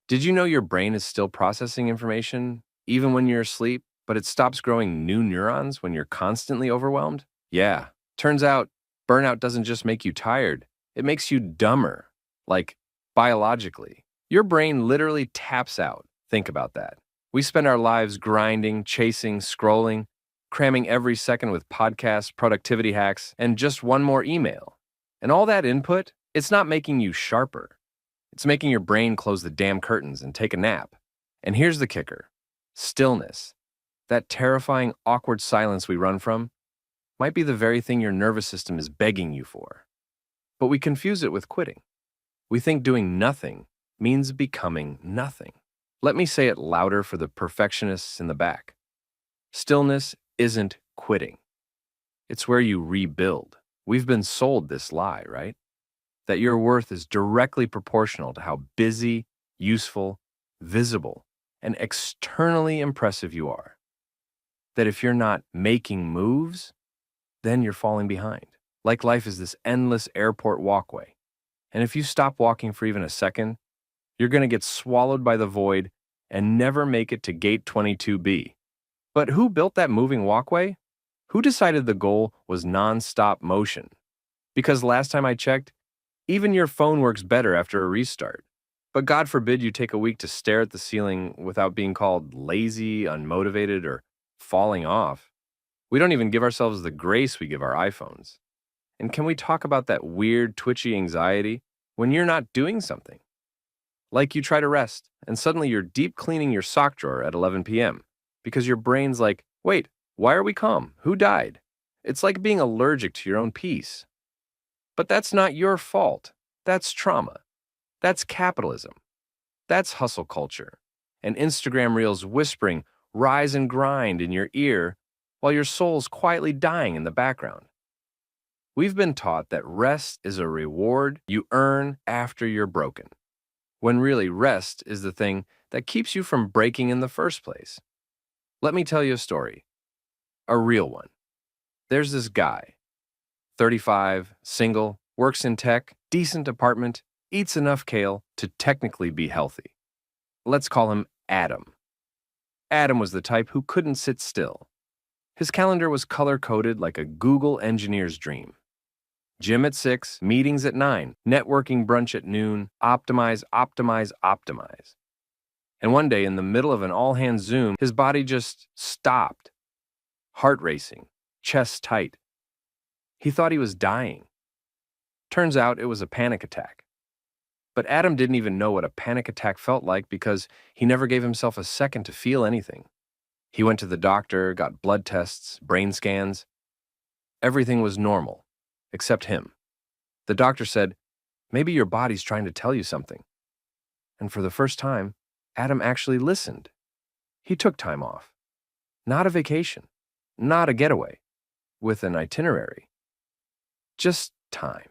Did you know your brain is still processing information even when you're asleep, but it stops growing new neurons when you're constantly overwhelmed? Yeah. Turns out burnout doesn't just make you tired, it makes you dumber, like biologically. Your brain literally taps out. Think about that. We spend our lives grinding, chasing, scrolling, cramming every second with podcasts, productivity hacks, and just one more email. And all that input, it's not making you sharper. It's making your brain close the damn curtains and take a nap. And here's the kicker: stillness. That terrifying, awkward silence we run from might be the very thing your nervous system is begging you for. But we confuse it with quitting. We think doing nothing means becoming nothing. Let me say it louder for the perfectionists in the back. Stillness isn't quitting. It's where you rebuild. We've been sold this lie, right? That your worth is directly proportional to how busy, useful, visible, and externally impressive you are. That if you're not making moves, then you're falling behind. Like life is this endless airport walkway. And if you stop walking for even a second, you're going to get swallowed by the void and never make it to gate 22B. But who built that moving walkway? Who decided the goal was non-stop motion? Because last time I checked, even your phone works better after a restart. But God forbid you take a week to stare at the ceiling without being called lazy, unmotivated, or falling off. We don't even give ourselves the grace we give our iPhones. And can we talk about that weird, twitchy anxiety when you're not doing something? Like you try to rest, and suddenly you're deep cleaning your sock drawer at 11 p.m. because your brain's like, wait, why are we calm? Who died? It's like being allergic to your own peace. But that's not your fault. That's trauma. That's capitalism. That's hustle culture. And Instagram reels whispering, rise and grind in your ear while your soul's quietly dying in the background. We've been taught that rest is a reward you earn after you're broken, when really rest is the thing that keeps you from breaking in the first place. Let me tell you a story, a real one. There's this guy, 35, single, works in tech, decent apartment, eats enough kale to technically be healthy. Let's call him Adam. Adam was the type who couldn't sit still. His calendar was color-coded like a Google engineer's dream. Gym at 6, meetings at 9, networking brunch at noon, optimize, optimize, optimize. And one day, in the middle of an all-hands Zoom, his body just stopped. Heart racing, chest tight. He thought he was dying. Turns out it was a panic attack. But Adam didn't even know what a panic attack felt like because he never gave himself a second to feel anything. He went to the doctor, got blood tests, brain scans. Everything was normal, except him. The doctor said, maybe your body's trying to tell you something. And for the first time, Adam actually listened. He took time off. Not a vacation, not a getaway, with an itinerary. Just time.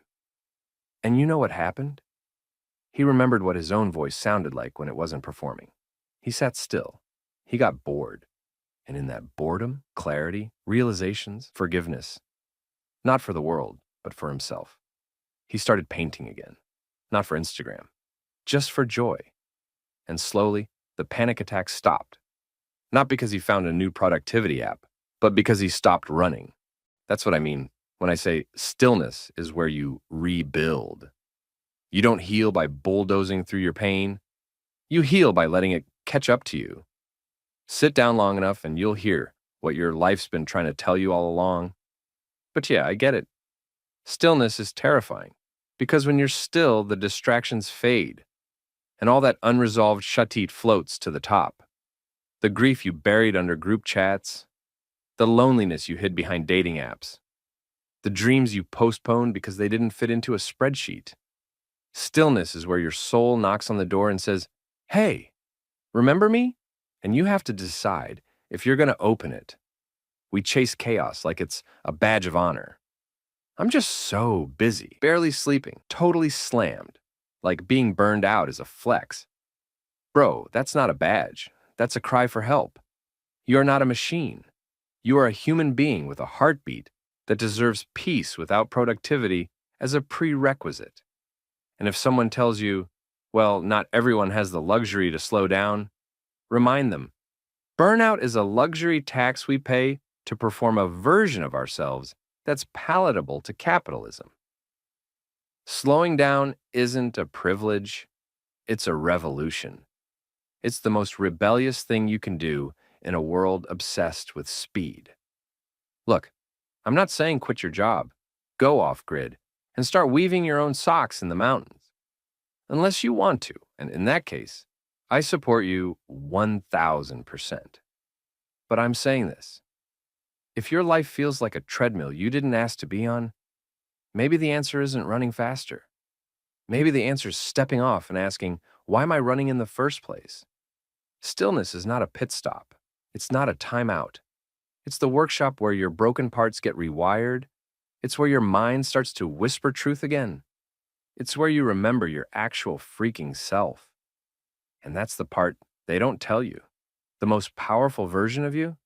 And you know what happened? He remembered what his own voice sounded like when it wasn't performing. He sat still. He got bored. And in that boredom, clarity, realizations, forgiveness. Not for the world, but for himself. He started painting again. Not for Instagram. Just for joy. And slowly, the panic attack stopped. Not because he found a new productivity app, but because he stopped running. That's what I mean when I say stillness is where you rebuild. You don't heal by bulldozing through your pain. You heal by letting it catch up to you. Sit down long enough and you'll hear what your life's been trying to tell you all along. But yeah, I get it. Stillness is terrifying because when you're still, the distractions fade and all that unresolved shatit floats to the top. The grief you buried under group chats, the loneliness you hid behind dating apps, the dreams you postponed because they didn't fit into a spreadsheet. Stillness is where your soul knocks on the door and says, hey, remember me? And you have to decide if you're going to open it. We chase chaos like it's a badge of honor. I'm just so busy, barely sleeping, totally slammed, like being burned out is a flex. Bro, that's not a badge. That's a cry for help. You are not a machine. You are a human being with a heartbeat that deserves peace without productivity as a prerequisite. And if someone tells you, Well, not everyone has the luxury to slow down. Remind them, burnout is a luxury tax we pay to perform a version of ourselves that's palatable to capitalism. Slowing down isn't a privilege, it's a revolution. It's the most rebellious thing you can do in a world obsessed with speed. Look, I'm not saying quit your job, go off grid, and start weaving your own socks in the mountains. Unless you want to, and in that case, I support you 1000%. But I'm saying this, if your life feels like a treadmill you didn't ask to be on, maybe the answer isn't running faster. Maybe the answer is stepping off and asking, why am I running in the first place? Stillness is not a pit stop. It's not a timeout. It's the workshop where your broken parts get rewired. It's where your mind starts to whisper truth again. It's where you remember your actual freaking self. And that's the part they don't tell you. The most powerful version of you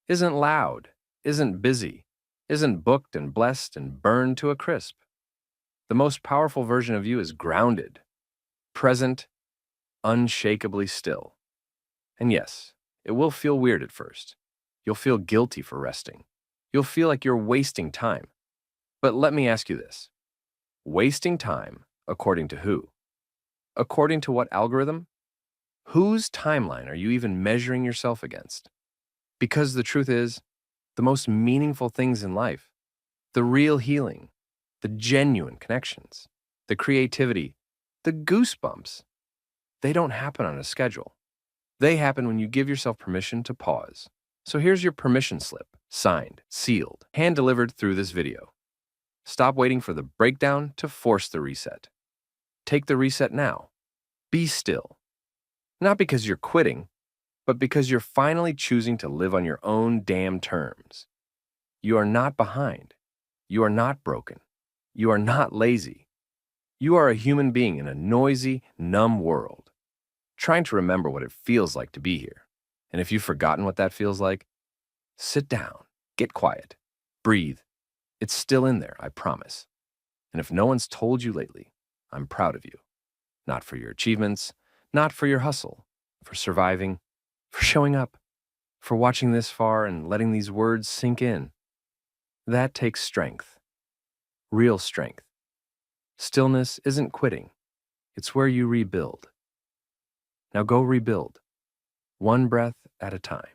isn't loud, isn't busy, isn't booked and blessed and burned to a crisp. The most powerful version of you is grounded, present, unshakably still. And yes, it will feel weird at first. You'll feel guilty for resting. You'll feel like you're wasting time. But let me ask you this. Wasting time, according to who? According to what algorithm? Whose timeline are you even measuring yourself against? Because the truth is, the most meaningful things in life, the real healing, the genuine connections, the creativity, the goosebumps, they don't happen on a schedule. They happen when you give yourself permission to pause. So here's your permission slip, signed, sealed, hand-delivered through this video. Stop waiting for the breakdown to force the reset. Take the reset now. Be still. Not because you're quitting, but because you're finally choosing to live on your own damn terms. You are not behind. You are not broken. You are not lazy. You are a human being in a noisy, numb world, trying to remember what it feels like to be here. And if you've forgotten what that feels like, sit down, get quiet, breathe. It's still in there, I promise. And if no one's told you lately, I'm proud of you. Not for your achievements, not for your hustle, for surviving, for showing up, for watching this far and letting these words sink in. That takes strength, real strength. Stillness isn't quitting. It's where you rebuild. Now go rebuild, one breath at a time.